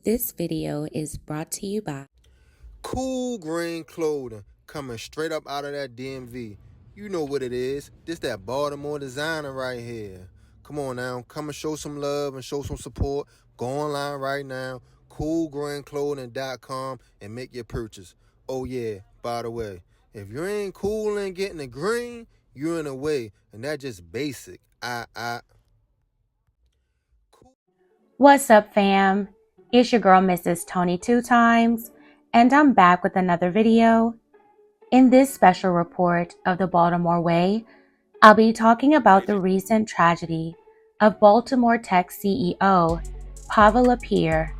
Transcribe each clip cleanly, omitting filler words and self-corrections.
This video is brought to you by Cool green clothing coming straight up out of that DMV. You know what it is. This that Baltimore designer right here. Come on now, come and show some love and show some support. Go online right now, coolgreenclothing.com, and make your purchase. Oh yeah, by the way, if you ain't cool and getting the green, you're in the way, and that's just basic. What's up, fam? It's your girl, Mrs. Tony 2 times, and I'm back with another video. In this special report of the Baltimore Way, I'll be talking about the recent tragedy of Baltimore tech CEO Pava LaPierre,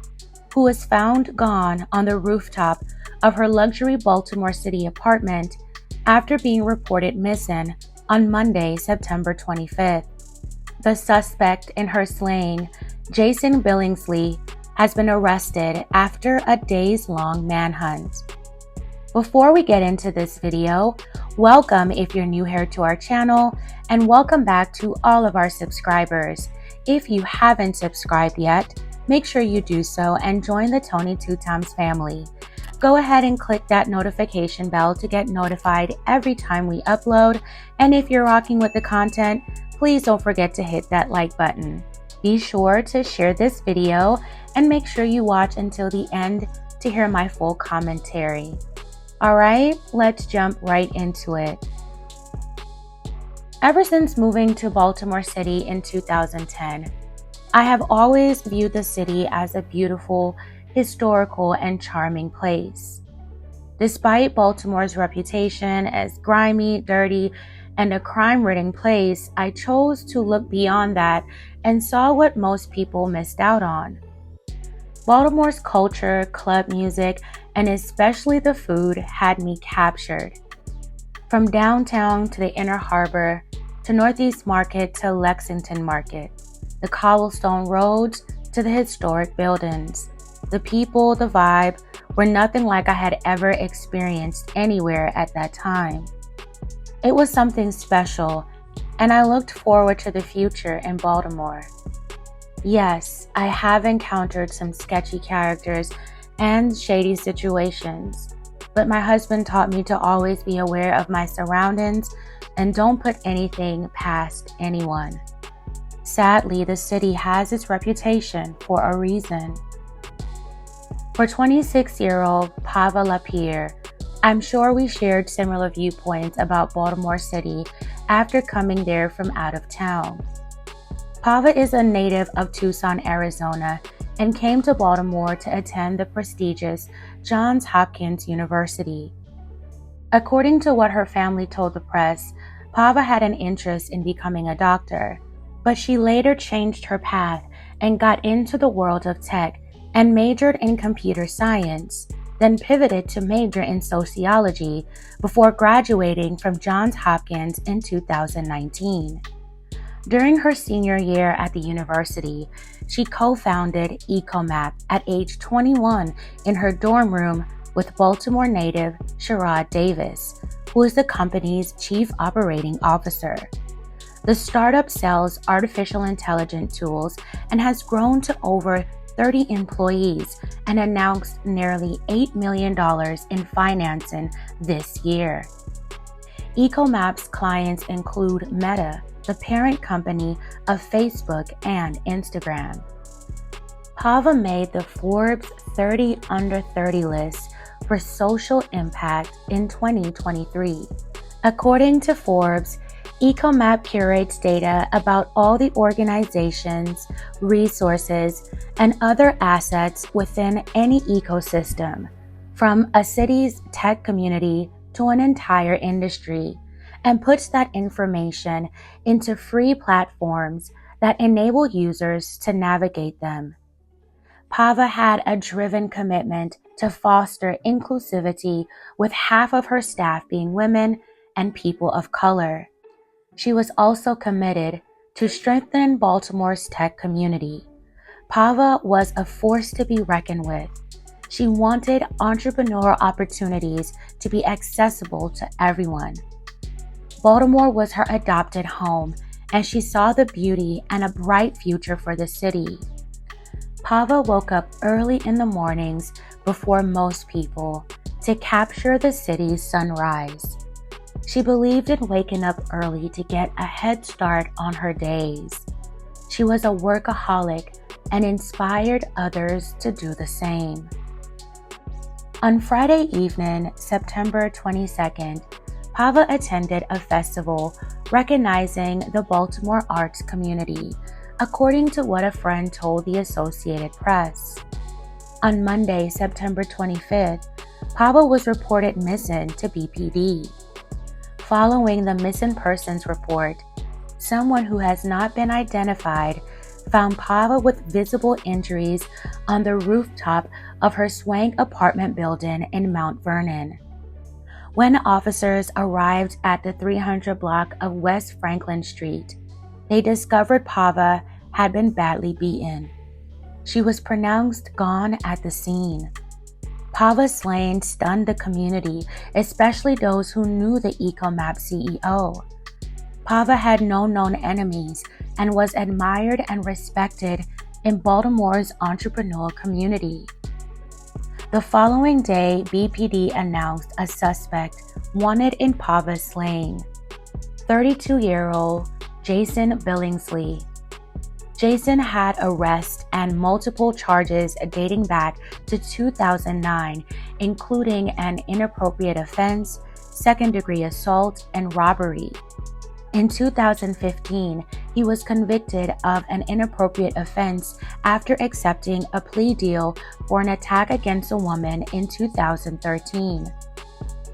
who was found gone on the rooftop of her luxury Baltimore City apartment after being reported missing on Monday, September 25th. The suspect in her slaying, Jason Billingsley, has been arrested after a days-long manhunt. Before we get into this video, welcome if you're new here to our channel, and welcome back to all of our subscribers. If you haven't subscribed yet, make sure you do so and join the Tony 2 times family. Go ahead and click that notification bell to get notified every time we upload, and if you're rocking with the content, please don't forget to hit that like button. Be sure to share this video and make sure you watch until the end to hear my full commentary. Alright, let's jump right into it. Ever since moving to Baltimore City in 2010, I have always viewed the city as a beautiful, historical, and charming place. Despite Baltimore's reputation as grimy, dirty, and a crime-ridden place, I chose to look beyond that and saw what most people missed out on. Baltimore's culture, club music, and especially the food had me captured. From downtown to the Inner Harbor, to Northeast Market to Lexington Market, the cobblestone roads to the historic buildings, the people, the vibe, were nothing like I had ever experienced anywhere at that time. It was something special, and I looked forward to the future in Baltimore. Yes, I have encountered some sketchy characters and shady situations, but my husband taught me to always be aware of my surroundings and don't put anything past anyone. Sadly, the city has its reputation for a reason. For 26-year-old Pava LaPierre, I'm sure we shared similar viewpoints about Baltimore City after coming there from out of town. Pava is a native of Tucson, Arizona, and came to Baltimore to attend the prestigious Johns Hopkins University. According to what her family told the press, Pava had an interest in becoming a doctor, but she later changed her path and got into the world of tech and majored in computer science, then pivoted to major in sociology before graduating from Johns Hopkins in 2019. During her senior year at the university, she co-founded EcoMap at age 21 in her dorm room with Baltimore native Sherrod Davis, who is the company's chief operating officer. The startup sells artificial intelligence tools and has grown to over 30 employees and announced nearly $8 million in financing this year. EcoMap's clients include Meta, the parent company of Facebook and Instagram. Pava made the Forbes 30 Under 30 list for social impact in 2023. According to Forbes, EcoMap curates data about all the organizations, resources, and other assets within any ecosystem, from a city's tech community to an entire industry, and puts that information into free platforms that enable users to navigate them. Pava had a driven commitment to foster inclusivity, with half of her staff being women and people of color. She was also committed to strengthen Baltimore's tech community. Pava was a force to be reckoned with. She wanted entrepreneurial opportunities to be accessible to everyone. Baltimore was her adopted home, and she saw the beauty and a bright future for the city. Pava woke up early in the mornings before most people to capture the city's sunrise. She believed in waking up early to get a head start on her days. She was a workaholic and inspired others to do the same. On Friday evening, September 22nd, Pava attended a festival recognizing the Baltimore arts community, according to what a friend told the Associated Press. On Monday, September 25th, Pava was reported missing to BPD. Following the missing persons report, someone who has not been identified found Pava with visible injuries on the rooftop of her swank apartment building in Mount Vernon. When officers arrived at the 300 block of West Franklin Street, they discovered Pava had been badly beaten. She was pronounced gone at the scene. Pava's slaying stunned the community, especially those who knew the EcoMap CEO. Pava had no known enemies and was admired and respected in Baltimore's entrepreneurial community. The following day, BPD announced a suspect wanted in Pava's slaying, 32-year-old Jason Billingsley. Jason had arrests and multiple charges dating back to 2009, including an inappropriate offense, second-degree assault, and robbery. In 2015, he was convicted of an inappropriate offense after accepting a plea deal for an attack against a woman in 2013.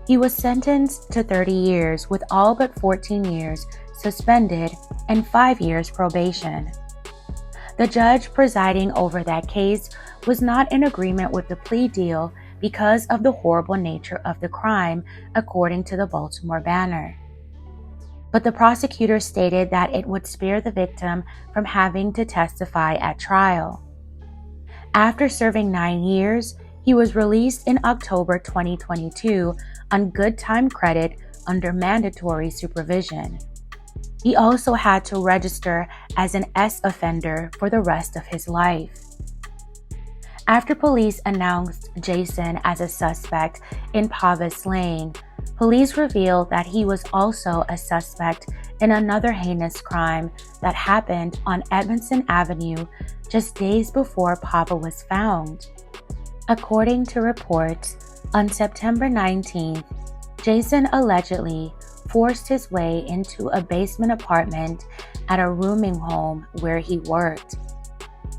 He was sentenced to 30 years with all but 14 years suspended and 5 years probation. The judge presiding over that case was not in agreement with the plea deal because of the horrible nature of the crime, according to the Baltimore Banner. But the prosecutor stated that it would spare the victim from having to testify at trial. After serving 9 years, he was released in October 2022 on good time credit under mandatory supervision. He also had to register as an S offender for the rest of his life. After police announced Jason as a suspect in Pava's slaying, police revealed that he was also a suspect in another heinous crime that happened on Edmondson Avenue just days before Pava was found. According to reports, on September 19th, Jason allegedly forced his way into a basement apartment at a rooming home where he worked.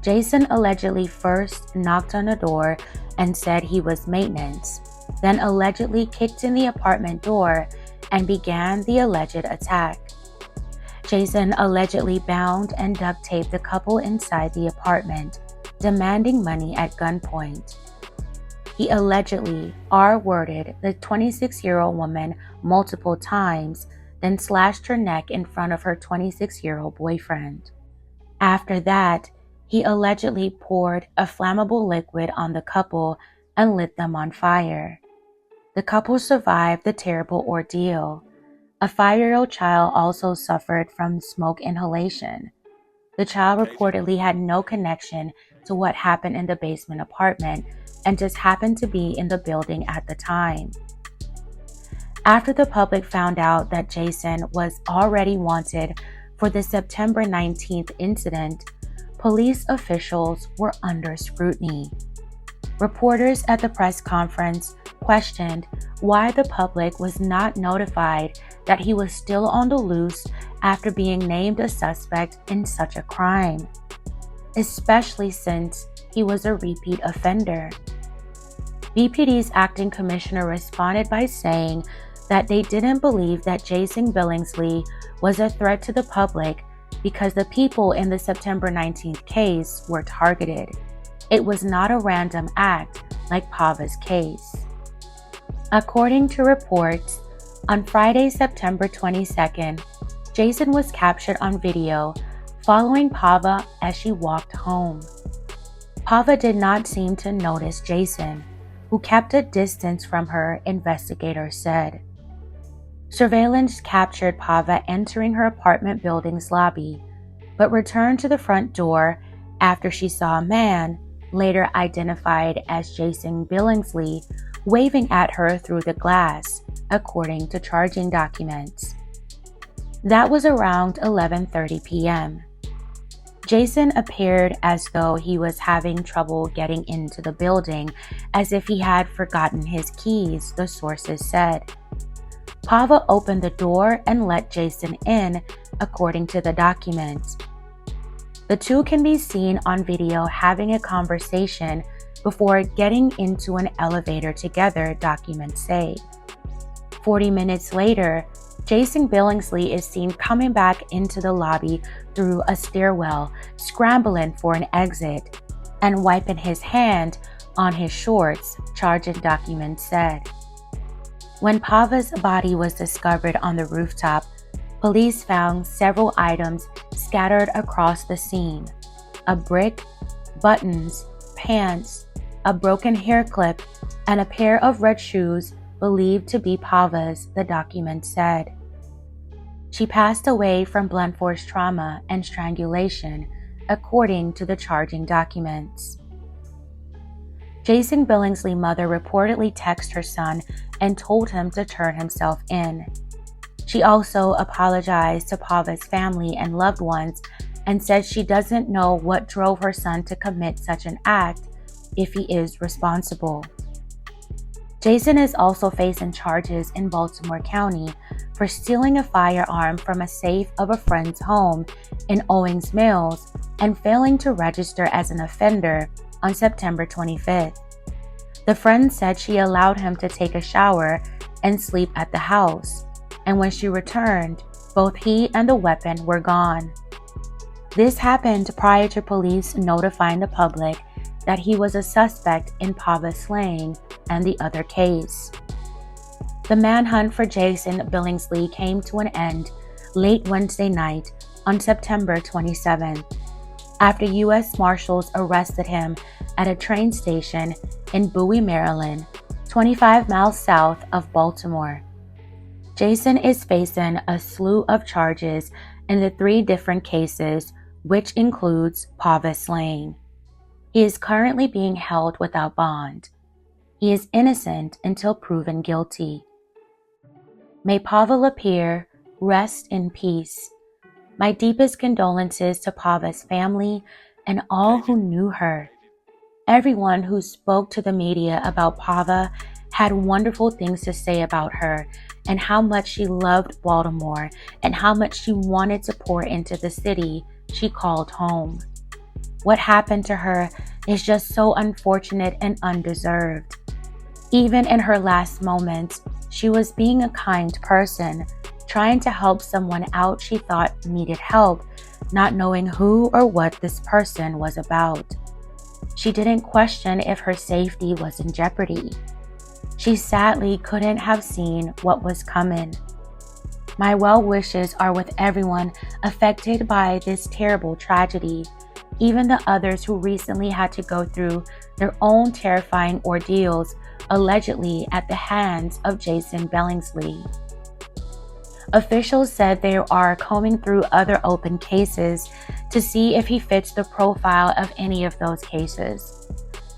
Jason allegedly first knocked on the door and said he was maintenance, then allegedly kicked in the apartment door and began the alleged attack. Jason allegedly bound and duct taped the couple inside the apartment, demanding money at gunpoint. He allegedly R-worded the 26-year-old woman multiple times, then slashed her neck in front of her 26-year-old boyfriend. After that, he allegedly poured a flammable liquid on the couple and lit them on fire. The couple survived the terrible ordeal. A 5-year-old child also suffered from smoke inhalation. The child reportedly had no connection to what happened in the basement apartment and just happened to be in the building at the time. After the public found out that Jason was already wanted for the September 19th incident, police officials were under scrutiny. Reporters at the press conference questioned why the public was not notified that he was still on the loose after being named a suspect in such a crime, especially since he was a repeat offender. BPD's acting commissioner responded by saying that they didn't believe that Jason Billingsley was a threat to the public because the people in the September 19th case were targeted. It was not a random act like Pava's case. According to reports, on Friday, September 22nd, Jason was captured on video following Pava as she walked home. Pava did not seem to notice Jason, who kept a distance from her, investigators said. Surveillance captured Pava entering her apartment building's lobby, but returned to the front door after she saw a man later identified as Jason Billingsley, waving at her through the glass, according to charging documents. That was around 11:30 p.m. Jason appeared as though he was having trouble getting into the building, as if he had forgotten his keys, the sources said. Pava opened the door and let Jason in, according to the documents. The two can be seen on video having a conversation before getting into an elevator together, documents say. 40 minutes later, Jason Billingsley is seen coming back into the lobby through a stairwell, scrambling for an exit, and wiping his hand on his shorts, charging documents said. When Pava's body was discovered on the rooftop, police found several items scattered across the scene: a brick, buttons, pants, a broken hair clip, and a pair of red shoes believed to be Pava's, the document said. She passed away from blunt force trauma and strangulation, according to the charging documents. Jason Billingsley's mother reportedly texted her son and told him to turn himself in. She also apologized to Pava's family and loved ones and said she doesn't know what drove her son to commit such an act if he is responsible. Jason is also facing charges in Baltimore County for stealing a firearm from a safe of a friend's home in Owings Mills and failing to register as an offender on September 25th. The friend said she allowed him to take a shower and sleep at the house, and when she returned, both he and the weapon were gone. This happened prior to police notifying the public that he was a suspect in Pava's slaying and the other case. The manhunt for Jason Billingsley came to an end late Wednesday night on September 27th, after U.S. Marshals arrested him at a train station in Bowie, Maryland, 25 miles south of Baltimore. Jason is facing a slew of charges in the 3 different cases, which includes Pava's slaying. He is currently being held without bond. He is innocent until proven guilty. May Pava LaPierre rest in peace. My deepest condolences to Pava's family and all who knew her. Everyone who spoke to the media about Pava had wonderful things to say about her and how much she loved Baltimore and how much she wanted to pour into the city she called home. What happened to her is just so unfortunate and undeserved. Even in her last moments, she was being a kind person, trying to help someone out she thought needed help, not knowing who or what this person was about. She didn't question if her safety was in jeopardy. She sadly couldn't have seen what was coming. My well wishes are with everyone affected by this terrible tragedy, even the others who recently had to go through their own terrifying ordeals, allegedly at the hands of Jason Billingsley. Officials said they are combing through other open cases to see if he fits the profile of any of those cases.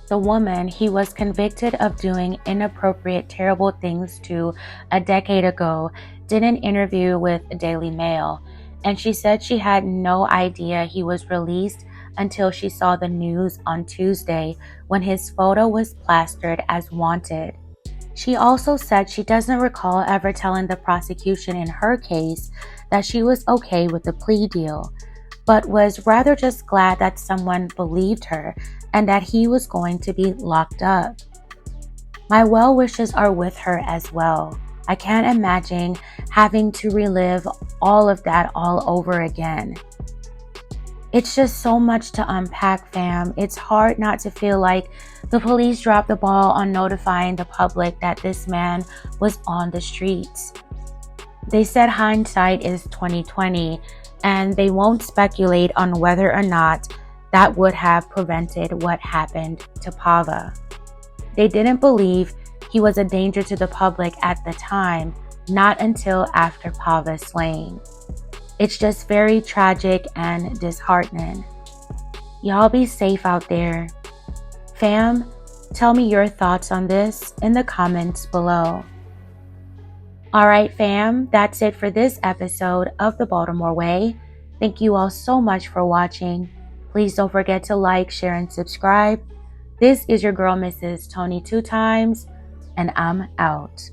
The woman he was convicted of doing inappropriate, terrible things to a decade ago did an interview with Daily Mail, and she said she had no idea he was released until she saw the news on Tuesday when his photo was plastered as wanted. She also said she doesn't recall ever telling the prosecution in her case that she was okay with the plea deal, but was rather just glad that someone believed her and that he was going to be locked up. My well wishes are with her as well. I can't imagine having to relive all of that all over again. It's just so much to unpack, fam. It's hard not to feel like the police dropped the ball on notifying the public that this man was on the streets. They said hindsight is 2020, and they won't speculate on whether or not that would have prevented what happened to Pava. They didn't believe he was a danger to the public at the time, not until after Pava's slaying. It's just very tragic and disheartening. Y'all be safe out there. Fam, tell me your thoughts on this in the comments below. Alright fam, that's it for this episode of the Baltimore Way. Thank you all so much for watching. Please don't forget to like, share, and subscribe. This is your girl, Mrs. Tony 2 times, and I'm out.